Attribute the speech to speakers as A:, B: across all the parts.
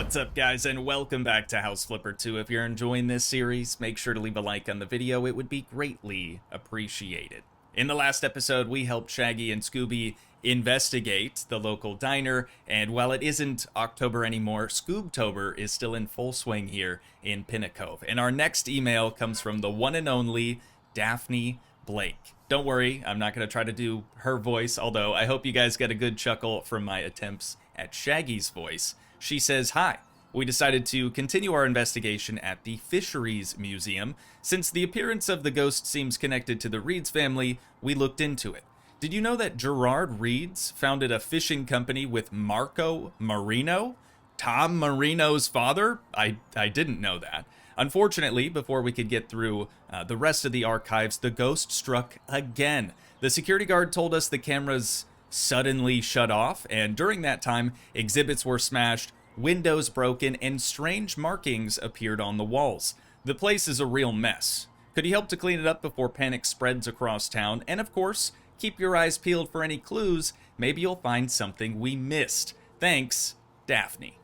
A: What's up, guys, and welcome back to House Flipper 2. If you're enjoying this series, make sure to leave a like on the video. It would be greatly appreciated. In the last episode, we helped Shaggy and Scooby investigate the local diner, and while it isn't October anymore, Scoobtober is still in full swing here in Pinnacove. And our next email comes from the one and only Daphne Blake. Don't worry, I'm not going to try to do her voice, although I hope you guys get a good chuckle from my attempts at Shaggy's voice. She says, "Hi, we decided to continue our investigation at the Fisheries Museum. Since the appearance of the ghost seems connected to the Reeds family, we looked into it. Did you know that Gerard Reeds founded a fishing company with Marco Marino? Tom Marino's father? I didn't know that. Unfortunately, before we could get through the rest of the archives, the ghost struck again. The security guard told us the cameras suddenly shut off, and during that time, exhibits were smashed, windows broken, and strange markings appeared on the walls. The place is a real mess. Could you help to clean it up before panic spreads across town? And of course, keep your eyes peeled for any clues. Maybe you'll find something we missed. Thanks, Daphne."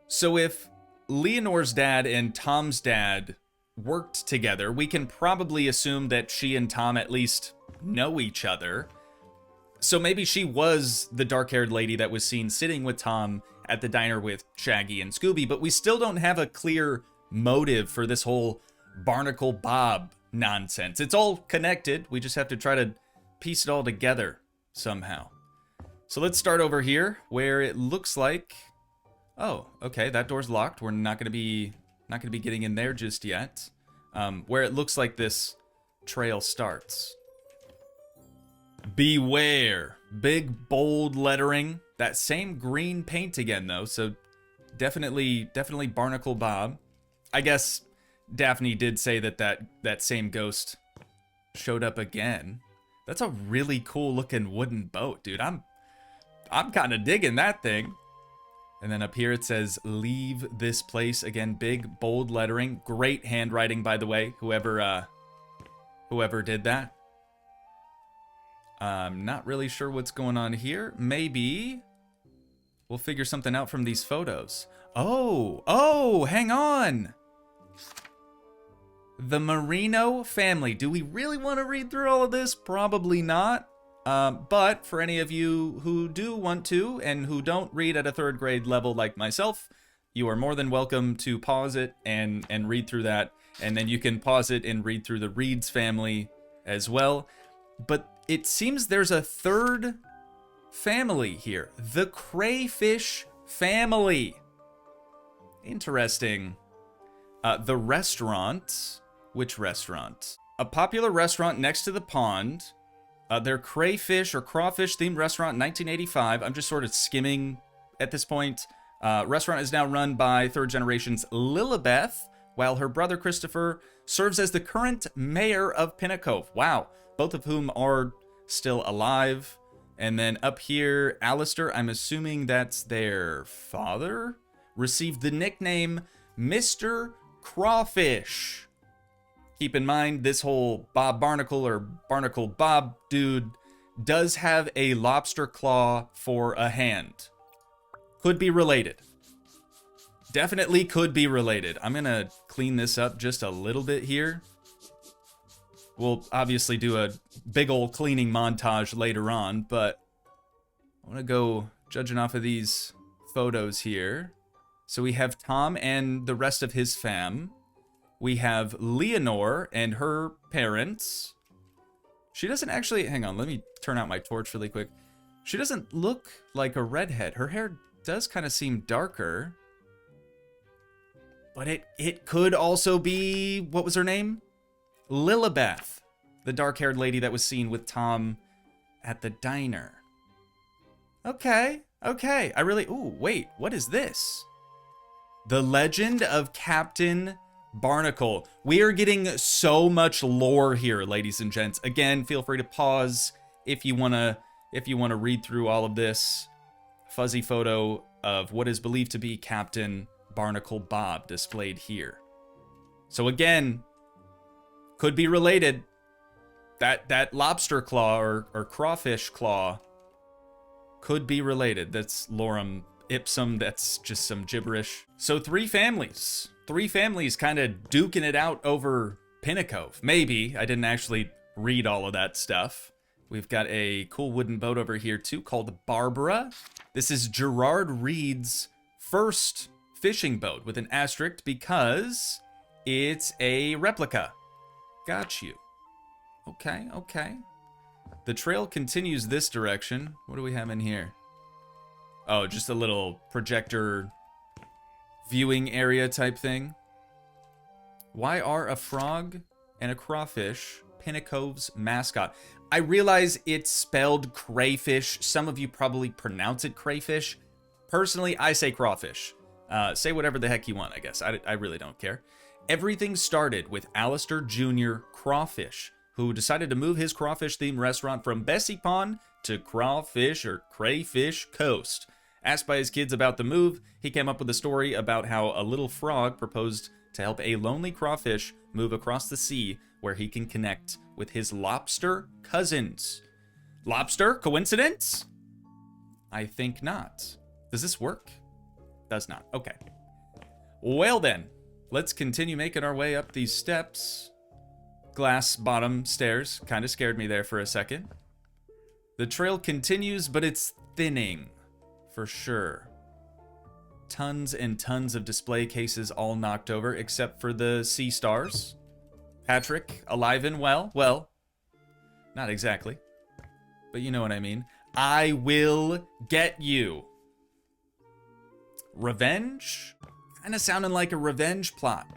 A: So if Leonor's dad and Tom's dad worked together, we can probably assume that she and Tom at least know each other. So maybe she was the dark-haired lady that was seen sitting with Tom at the diner with Shaggy and Scooby, but we still don't have a clear motive for this whole Barnacle Bob nonsense. It's all connected. We just have to try to piece it all together somehow. So let's start over here where it looks like, oh, okay, that door's locked. We're not gonna be getting in there just yet. Where it looks like this trail starts. Beware. Big, bold lettering. That same green paint again, though, so definitely Barnacle Bob. I guess Daphne did say that same ghost showed up again. That's a really cool looking wooden boat, dude. I'm kind of digging that thing. And then up here it says, "Leave this place." Again, big, bold lettering. Great handwriting, by the way, whoever did that. I'm not really sure what's going on here. Maybe we'll figure something out from these photos. Oh, hang on. The Marino family. Do we really want to read through all of this? Probably not. But for any of you who do want to and who don't read at a third grade level like myself, you are more than welcome to pause it and read through that. And then you can pause it and read through the Reeds family as well. But it seems there's a third family here. The Crayfish family. Interesting. The restaurant. Which restaurant? A popular restaurant next to the pond. Their crayfish or crawfish themed restaurant in 1985. I'm just sort of skimming at this point. Restaurant is now run by third generation's Lilibeth, while her brother Christopher serves as the current mayor of Pinnacove. Wow. Both of whom are still alive. And then up here, Alistair, I'm assuming that's their father, received the nickname Mr. Crawfish. Keep in mind, this whole Bob Barnacle or Barnacle Bob dude does have a lobster claw for a hand. Could be related. Definitely could be related. I'm gonna clean this up just a little bit here. We'll obviously do a big old cleaning montage later on, but I want to go judging off of these photos here. So we have Tom and the rest of his fam. We have Leonor and her parents. She doesn't actually, hang on, let me turn out my torch really quick. She doesn't look like a redhead. Her hair does kind of seem darker. But it could also be, what was her name? Lilibeth, the dark-haired lady that was seen with Tom at the diner. Okay. Ooh, wait, what is this? The Legend of Captain Barnacle. We are getting so much lore here, ladies and gents. Again, feel free to pause if you wanna read through all of this. Fuzzy photo of what is believed to be Captain Barnacle Bob displayed here. So again, could be related. That lobster claw or crawfish claw could be related. That's lore I'm Ipsum that's just some gibberish. So three families kind of duking it out over Pinnacove. Maybe. I didn't actually read all of that stuff. We've got a cool wooden boat over here too called Barbara. This is Leonor Reeds' first fishing boat with an asterisk because it's a replica. Got you. Okay, okay. The trail continues this direction. What do we have in here? Oh, just a little projector viewing area type thing. Why are a frog and a crawfish Pinnacove's mascot? I realize it's spelled crayfish. Some of you probably pronounce it crayfish. Personally, I say crawfish. Say whatever the heck you want, I guess. I really don't care. Everything started with Alistair Jr. Crawfish, who decided to move his crawfish-themed restaurant from Bessie Pond to Crawfish or Crayfish Coast. Asked by his kids about the move, he came up with a story about how a little frog proposed to help a lonely crawfish move across the sea where he can connect with his lobster cousins. Lobster? Coincidence? I think not. Does this work? Does not. Okay. Well then, let's continue making our way up these steps. Glass bottom stairs. Kind of scared me there for a second. The trail continues, but it's thinning. For sure. Tons and tons of display cases all knocked over, except for the sea stars. Patrick, alive and well. Well, not exactly. But you know what I mean. I will get you. Revenge? Kind of sounding like a revenge plot.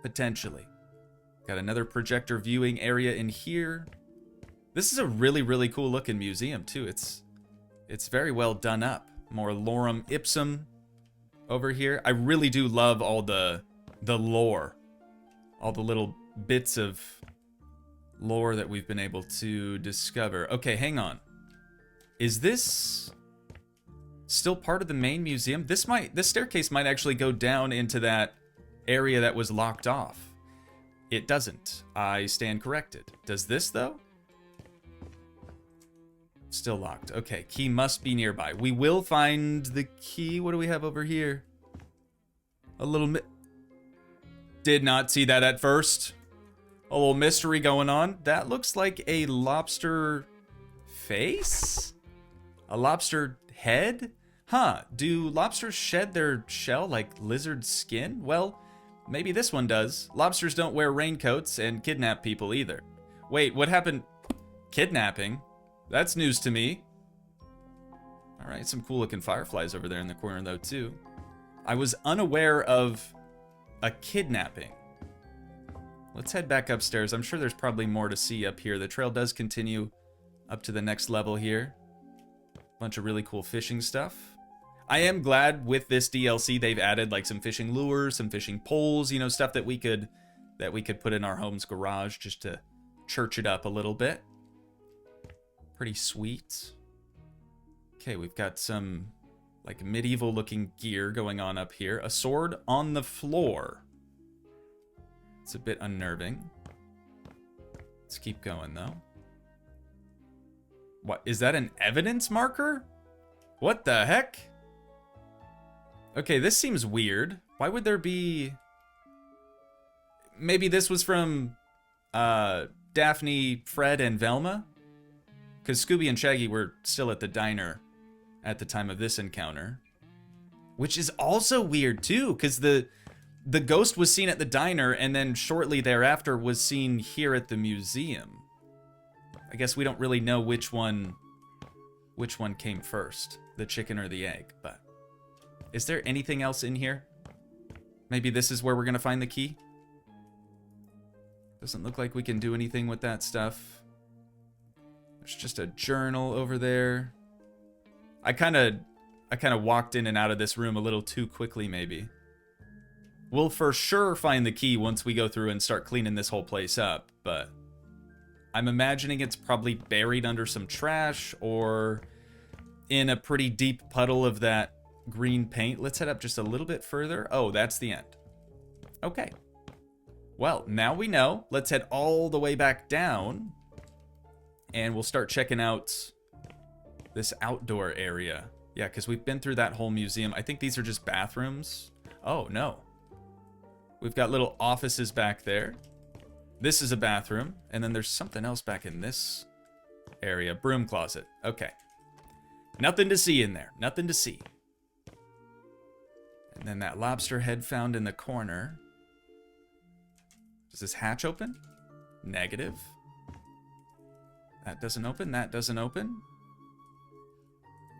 A: Potentially. Got another projector viewing area in here. This is a really, really cool looking museum too. It's very well done up. More lorem ipsum over here. I really do love all the lore. All the little bits of lore that we've been able to discover. Okay, hang on. Is this still part of the main museum? This staircase might actually go down into that area that was locked off. It doesn't. I stand corrected. Does this though? Still locked. Okay, key must be nearby. We will find the key. What do we have over here? A little did not see that at first. A little mystery going on. That looks like a lobster face? A lobster head? Huh, do lobsters shed their shell like lizard skin? Well, maybe this one does. Lobsters don't wear raincoats and kidnap people either. Wait, what happened? Kidnapping? That's news to me. Alright, some cool looking fireflies over there in the corner though too. I was unaware of a kidnapping. Let's head back upstairs. I'm sure there's probably more to see up here. The trail does continue up to the next level here. Bunch of really cool fishing stuff. I am glad with this DLC they've added like some fishing lures, some fishing poles, you know, stuff that we could put in our home's garage just to church it up a little bit. Pretty sweet. Okay, we've got some like medieval looking gear going on up here. A sword on the floor. It's a bit unnerving. Let's keep going though. What, is that an evidence marker? What the heck? Okay, this seems weird. Why would there be... Maybe this was from Daphne, Fred, and Velma? Because Scooby and Shaggy were still at the diner at the time of this encounter. Which is also weird too, because the ghost was seen at the diner and then shortly thereafter was seen here at the museum. I guess we don't really know which one came first, the chicken or the egg, but is there anything else in here? Maybe this is where we're gonna find the key? Doesn't look like we can do anything with that stuff. There's just a journal over there. I kind of walked in and out of this room a little too quickly, maybe. We'll for sure find the key once we go through and start cleaning this whole place up, but I'm imagining it's probably buried under some trash or in a pretty deep puddle of that green paint. Let's head up just a little bit further. Oh, that's the end. Okay. Well, now we know. Let's head all the way back down and we'll start checking out this outdoor area. Yeah, because we've been through that whole museum. I think these are just bathrooms. Oh, no. We've got little offices back there. This is a bathroom. And then there's something else back in this area. Broom closet. Okay. Nothing to see in there. Nothing to see. And then that lobster head found in the corner. Does this hatch open? Negative. That doesn't open. That doesn't open.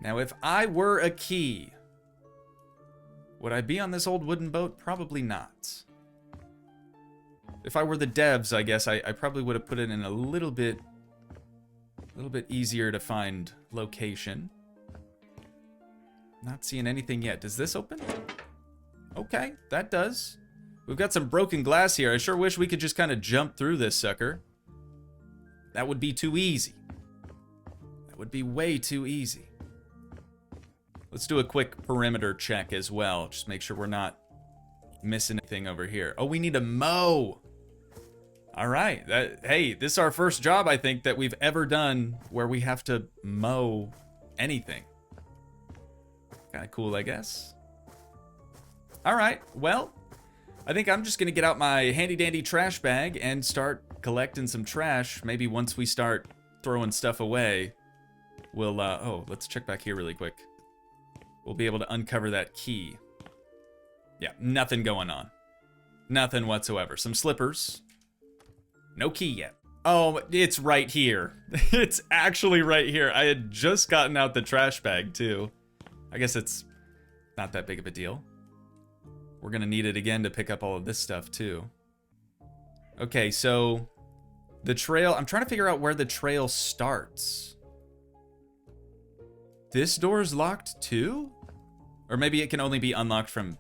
A: Now, if I were a key, would I be on this old wooden boat? Probably not. If I were the devs, I guess I probably would have put it in a little bit easier to find location. Not seeing anything yet. Does this open? Okay, that does. We've got some broken glass here. I sure wish we could just kind of jump through this sucker. That would be too easy. That would be way too easy. Let's do a quick perimeter check as well. Just make sure we're not missing anything over here. Oh, we need a mow. All right. Hey, this is our first job, I think, that we've ever done where we have to mow anything. Kind of cool, I guess. All right. Well, I think I'm just going to get out my handy-dandy trash bag and start collecting some trash. Maybe once we start throwing stuff away, we'll... oh, let's check back here really quick. We'll be able to uncover that key. Yeah, nothing going on. Nothing whatsoever. Some slippers. No key yet. Oh, it's right here. It's actually right here. I had just gotten out the trash bag, too. I guess it's not that big of a deal. We're going to need it again to pick up all of this stuff, too. Okay, so the trail... I'm trying to figure out where the trail starts. This door's locked too? Or maybe it can only be unlocked from...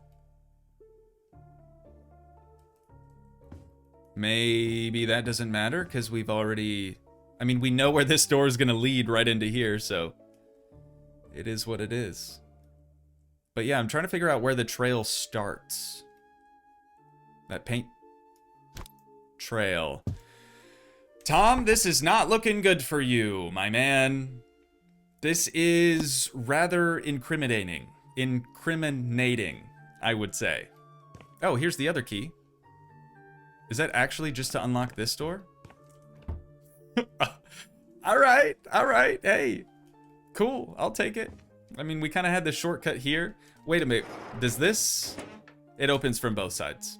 A: Maybe that doesn't matter because we've already... I mean, we know where this door is going to lead right into here, so... It is what it is. But yeah, I'm trying to figure out where the trail starts. That paint... trail. Tom, this is not looking good for you, my man. This is rather incriminating. Incriminating, I would say. Oh, here's the other key. Is that actually just to unlock this door? All right. Hey, cool. I'll take it. I mean, we kind of had the shortcut here. Wait a minute. Does this... It opens from both sides.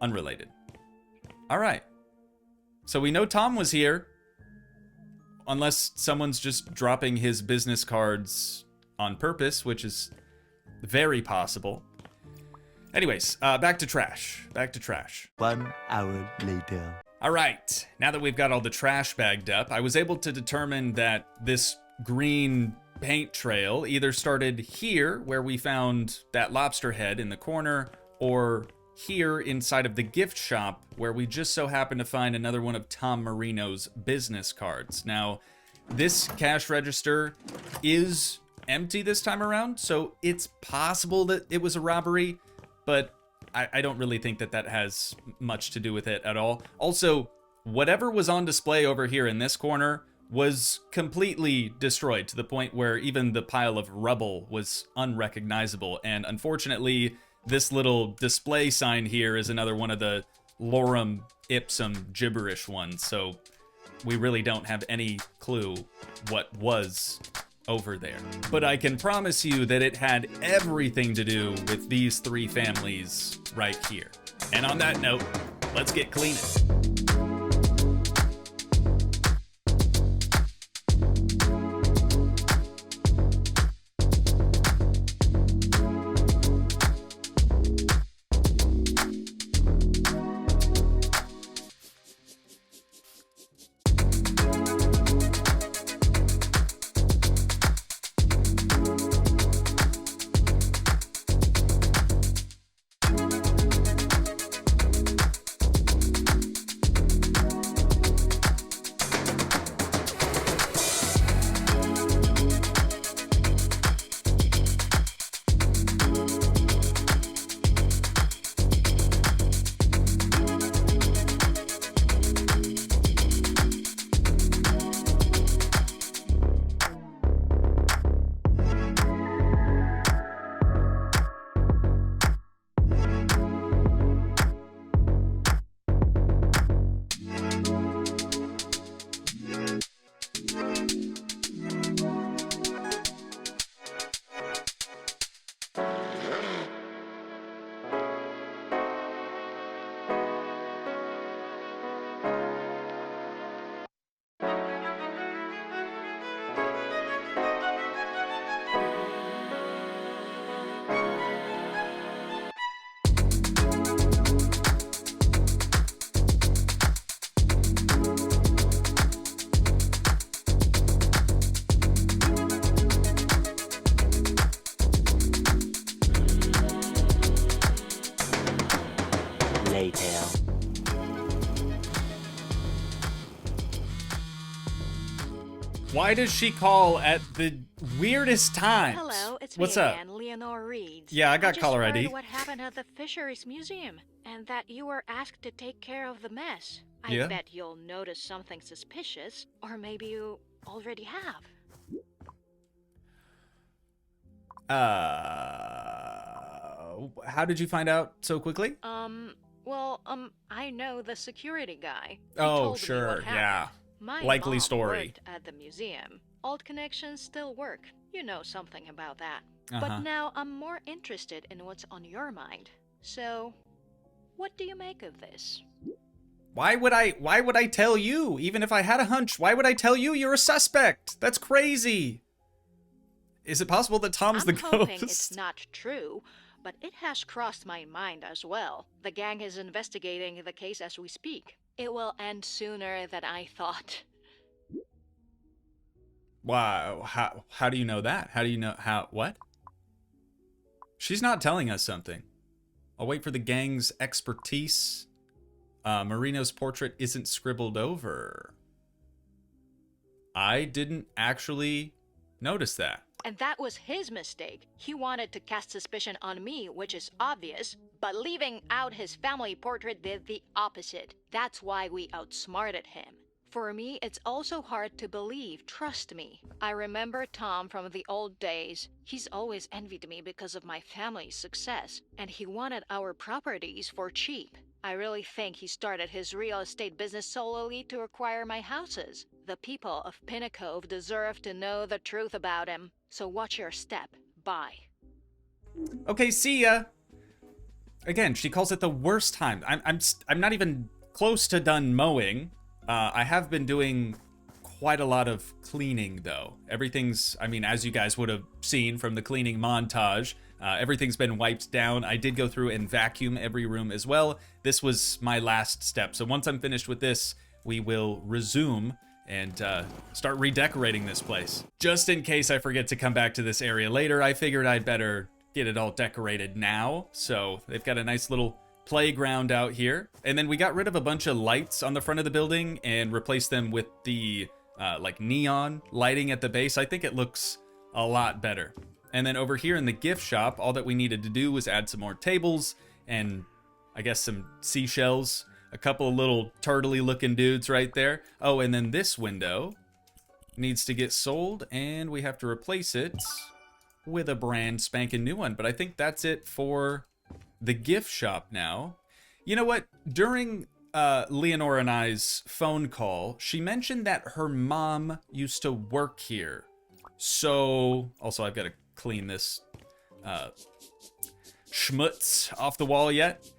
A: Unrelated. All right. So we know Tom was here. Unless someone's just dropping his business cards on purpose, which is very possible. Anyways, back to trash. Back to trash.
B: 1 hour later.
A: All right. Now that we've got all the trash bagged up, I was able to determine that this green paint trail either started here, where we found that lobster head in the corner, or here inside of the gift shop, where we just so happen to find another one of Tom Marino's business cards. Now, this cash register is empty this time around, so it's possible that it was a robbery, but I don't really think that that has much to do with it at all. Also, whatever was on display over here in this corner was completely destroyed to the point where even the pile of rubble was unrecognizable, and unfortunately, this little display sign here is another one of the lorem ipsum gibberish ones, so we really don't have any clue what was over there. But I can promise you that it had everything to do with these three families right here. And on that note, let's get cleaning.
B: later.
A: Why does she call at the weirdest times?
C: Hello, it's
A: What's
C: me
A: up?
C: again, Leonor Reeds.
A: Yeah, I got caller
C: I
A: ID.
C: just heard what happened at the Fisheries Museum, and that you were asked to take care of the mess. I
A: Yeah.
C: bet you'll notice something suspicious, or maybe you already have.
A: How did you find out so quickly?
C: I know the security guy. He
A: Oh,
C: told me
A: sure,
C: what happened.
A: yeah.
C: My
A: Likely
C: mom
A: story.
C: worked at the museum. Old connections still work. You know something about that.
A: Uh-huh.
C: But now I'm more interested in what's on your mind. So, what do you make of this?
A: Why would I tell you? Even if I had a hunch, why would I tell you you're a suspect? That's crazy. Is it possible that Tom's the
C: I'm hoping
A: ghost?
C: it's not true, but it has crossed my mind as well. The gang is investigating the case as we speak. It will end sooner than I thought.
A: Wow, how do you know that? How do you know what? She's not telling us something. I'll wait for the gang's expertise. Marino's portrait isn't scribbled over. I didn't actually notice that.
C: And that was his mistake. He wanted to cast suspicion on me, which is obvious, but leaving out his family portrait did the opposite. That's why we outsmarted him. For me, it's also hard to believe, trust me. I remember Tom from the old days. He's always envied me because of my family's success, and he wanted our properties for cheap. I really think he started his real estate business solely to acquire my houses. The people of Pinnacove deserve to know the truth about him, so watch your step. Bye.
A: Okay, see ya. Again, she calls it the worst time. I'm not even close to done mowing. I have been doing quite a lot of cleaning though. Everything's, I mean, as you guys would have seen from the cleaning montage, everything's been wiped down. I did go through and vacuum every room as well. This was my last step. So once I'm finished with this, we will resume and start redecorating this place. Just in case I forget to come back to this area later, I figured I'd better get it all decorated now. So they've got a nice little playground out here. And then we got rid of a bunch of lights on the front of the building and replaced them with the like neon lighting at the base. I think it looks a lot better. And then over here in the gift shop, all that we needed to do was add some more tables and I guess some seashells, a couple of little turtley looking dudes right there. Oh, and then this window needs to get sold and we have to replace it with a brand spanking new one. But I think that's it for the gift shop now. You know what? During Leonor and I's phone call, she mentioned that her mom used to work here. So, also I've got to clean this schmutz off the wall yet.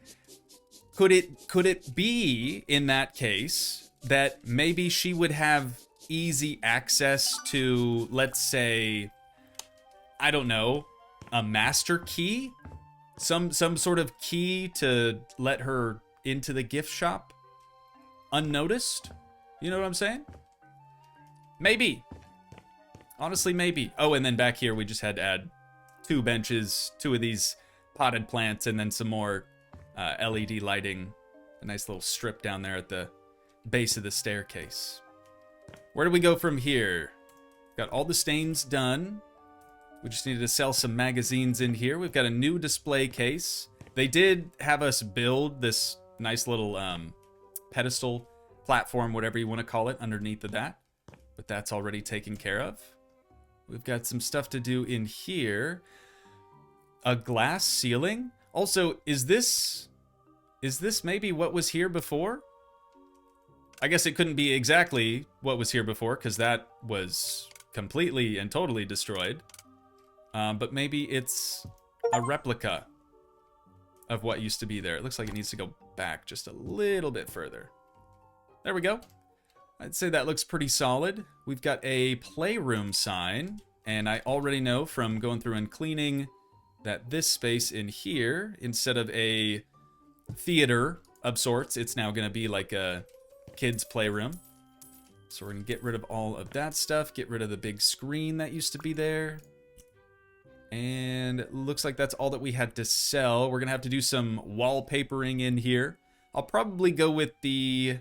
A: Could it be, in that case, that maybe she would have easy access to, let's say, I don't know, a master key? Some sort of key to let her into the gift shop unnoticed? You know what I'm saying? Maybe. Honestly, maybe. Oh, and then back here we just had to add 2 benches, 2 of these potted plants, and then some more LED lighting. A nice little strip down there at the base of the staircase. Where do we go from here? Got all the stains done. We just needed to sell some magazines in here. We've got a new display case. They did have us build this nice little pedestal platform, whatever you want to call it, underneath of that. But that's already taken care of. We've got some stuff to do in here. A glass ceiling. Also, is this maybe what was here before? I guess it couldn't be exactly what was here before because that was completely and totally destroyed. But maybe it's a replica of what used to be there. It looks like it needs to go back just a little bit further. There we go. I'd say that looks pretty solid. We've got a playroom sign, and I already know from going through and cleaning that this space in here, instead of a theater of sorts, it's now going to be like a kid's playroom. So we're going to get rid of all of that stuff, get rid of the big screen that used to be there. And it looks like that's all that we had to sell. We're going to have to do some wallpapering in here. I'll probably go with the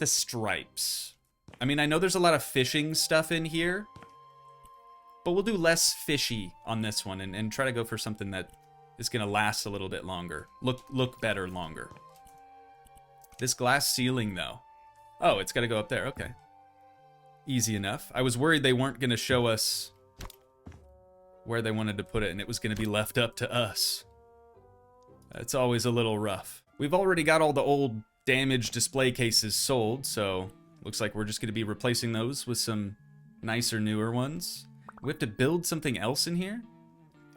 A: stripes. I mean, I know there's a lot of fishing stuff in here, but we'll do less fishy on this one and try to go for something that is gonna last a little bit longer. Look better longer. This glass ceiling though. Oh, it's gotta go up there, okay. Easy enough. I was worried they weren't gonna show us where they wanted to put it and it was gonna be left up to us. It's always a little rough. We've already got all the old damaged display cases sold, so looks like we're just gonna be replacing those with some nicer, newer ones. We have to build something else in here?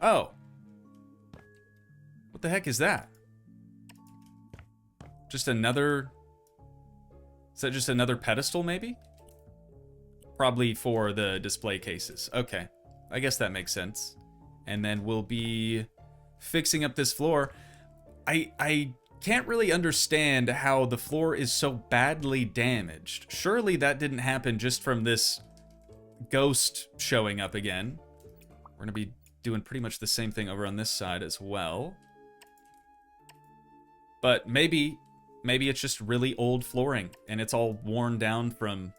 A: Oh. What the heck is that? Just another... Is that just another pedestal, maybe? Probably for the display cases. Okay. I guess that makes sense. And then we'll be fixing up this floor. I can't really understand how the floor is so badly damaged. Surely that didn't happen just from this ghost showing up again. We're gonna be doing pretty much the same thing over on this side as well. But maybe it's just really old flooring and it's all worn down from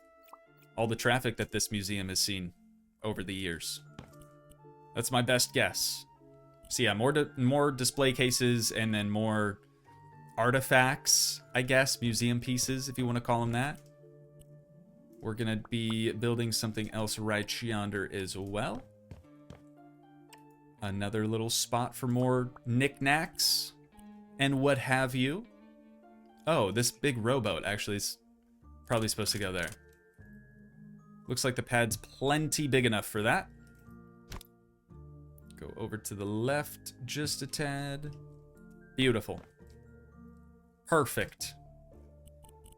A: all the traffic that this museum has seen over the years. That's my best guess. So yeah, more display cases and then more artifacts, I guess, museum pieces, if you want to call them that. We're gonna be building something else right yonder as well. Another little spot for more knickknacks and what have you. Oh, this big rowboat actually is probably supposed to go there. Looks like the pad's plenty big enough for that. Go over to the left just a tad. Beautiful. Perfect.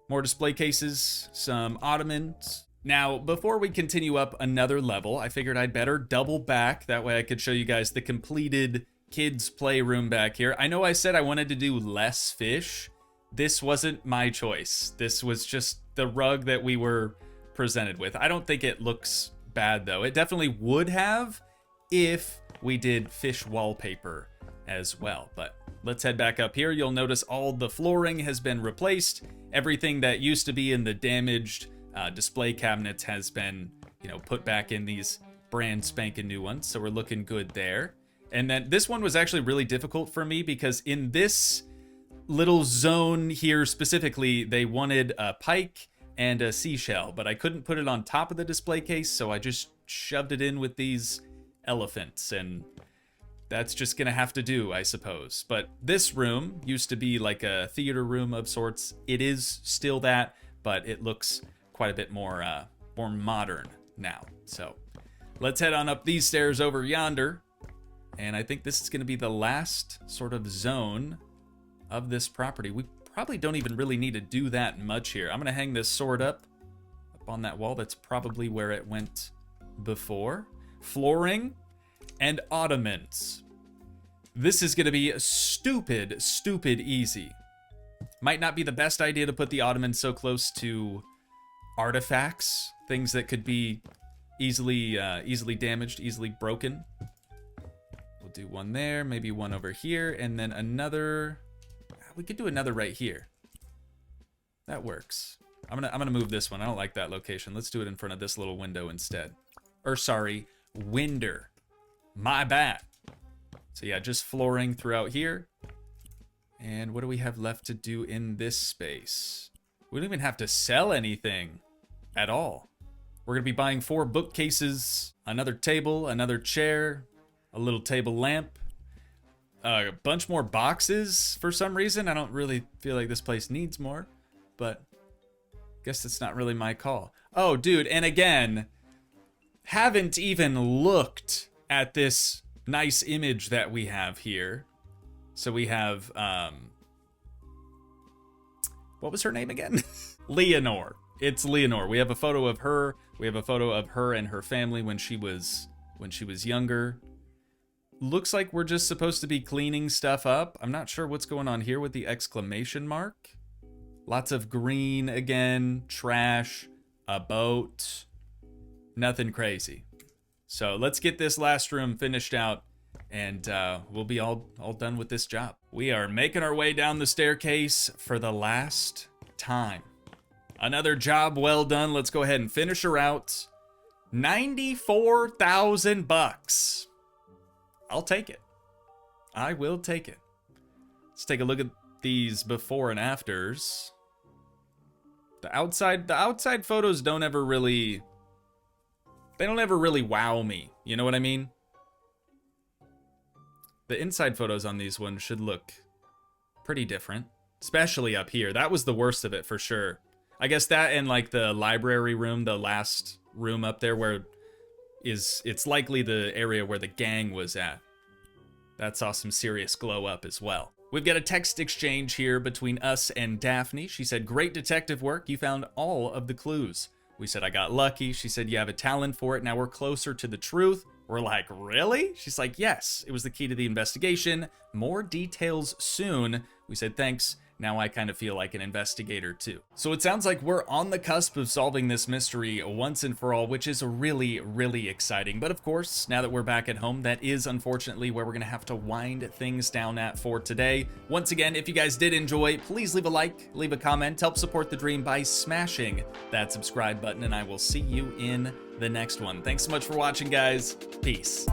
A: More display cases, some ottomans. Now, before we continue up another level, I figured I'd better double back. That way I could show you guys the completed kids' playroom back here. I know I said I wanted to do less fish. This wasn't my choice. This was just the rug that we were presented with. I don't think it looks bad, though. It definitely would have if we did fish wallpaper as well. But let's head back up here. You'll notice all the flooring has been replaced. Everything that used to be in the damaged display cabinets has been, you know, put back in these brand spanking new ones. So we're looking good there. And then this one was actually really difficult for me because in this little zone here specifically, they wanted a pike and a seashell, but I couldn't put it on top of the display case, so I just shoved it in with these elephants, and that's just gonna have to do, I suppose. But this room used to be like a theater room of sorts. It is still that, but it looks quite a bit more modern now. So let's head on up these stairs over yonder, and I think this is gonna be the last sort of zone of this property. We probably don't even really need to do that much here. I'm gonna hang this sword up on that wall. That's probably where it went before. Flooring and ottomans. This is gonna be stupid easy. Might not be the best idea to put the ottomans so close to artifacts, things that could be easily damaged, easily broken. We'll do one there, maybe one over here, and then another. We could do another right here. That works. I'm gonna move this one. I don't like that location. Let's do it in front of this little window instead. Or sorry, winder. My bad. So yeah, just flooring throughout here. And what do we have left to do in this space? We don't even have to sell anything at all. We're gonna be buying 4 bookcases, another table, another chair, a little table lamp, a bunch more boxes for some reason. I don't really feel like this place needs more, but I guess that's not really my call. Oh, dude, and again, haven't even looked at this nice image that we have here. So we have, what was her name again? Leonor. It's Leonor. We have a photo of her. We have a photo of her and her family when she was younger. Looks like we're just supposed to be cleaning stuff up. I'm not sure what's going on here with the exclamation mark. Lots of green again, trash, a boat. Nothing crazy. So let's get this last room finished out and we'll be all done with this job. We are making our way down the staircase for the last time. Another job well done. Let's go ahead and finish her out. 94,000 bucks. I'll take it. I will take it. Let's take a look at these before and afters. The outside photos don't ever really wow me. You know what I mean? The inside photos on these ones should look pretty different, especially up here. That was the worst of it for sure. I guess that and like the library room, the last room up there where it's likely the area where the gang was at. That saw some serious glow up as well. We've got a text exchange here between us and Daphne. She said, "Great detective work. You found all of the clues." We said, "I got lucky." She said, "You have a talent for it. Now we're closer to the truth." We're like, "Really?" She's like, "Yes, it was the key to the investigation. More details soon." We said, "Thanks. Now I kind of feel like an investigator too." So it sounds like we're on the cusp of solving this mystery once and for all, which is really, really exciting. But of course, now that we're back at home, that is unfortunately where we're gonna have to wind things down at for today. Once again, if you guys did enjoy, please leave a like, leave a comment, help support the dream by smashing that subscribe button, and I will see you in the next one. Thanks so much for watching, guys. Peace.